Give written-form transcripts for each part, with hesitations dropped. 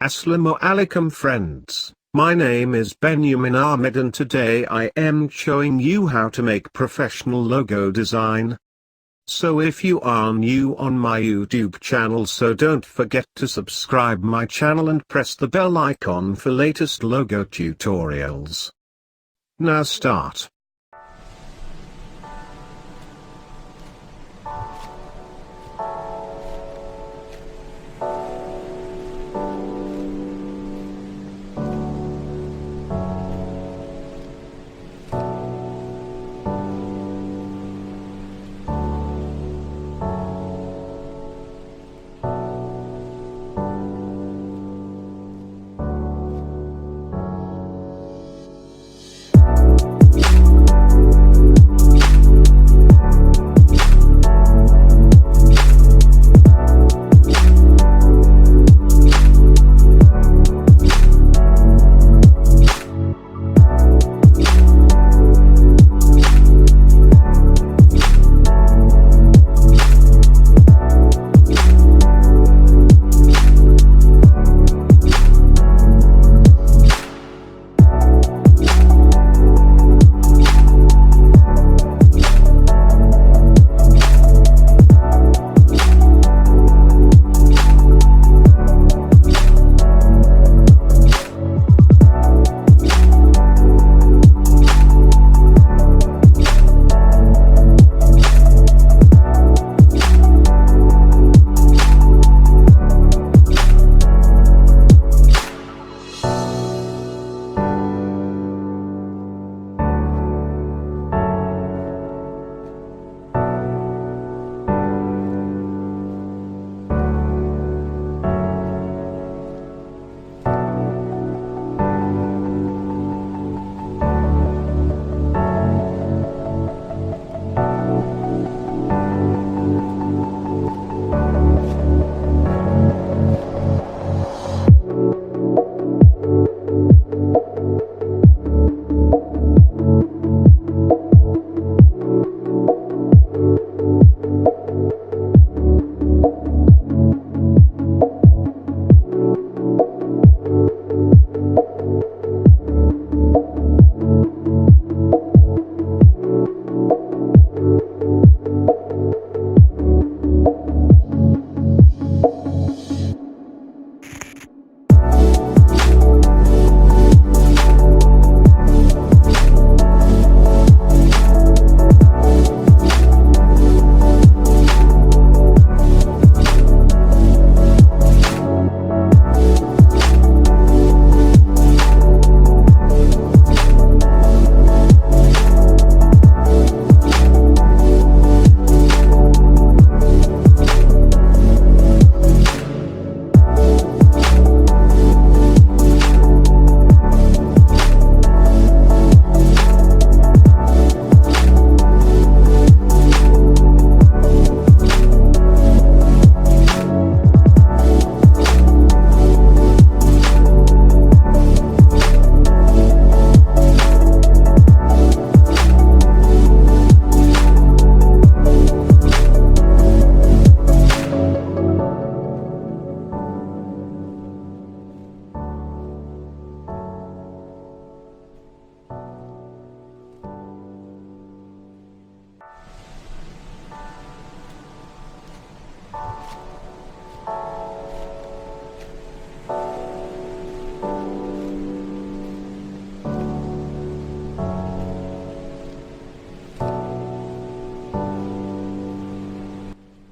Assalamu alaikum friends, my name is Benjamin Ahmed and today I am showing you how to make professional logo design. So if you are new on my YouTube channel, so don't forget to subscribe my channel and press the bell icon for latest logo tutorials. Now start.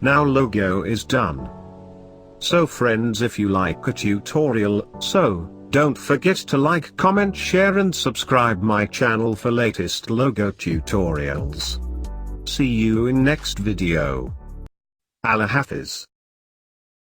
Now logo is done. So friends, if you like a tutorial, so don't forget to like, comment, share and subscribe my channel for latest logo tutorials. See you in next video. Allah Hafiz.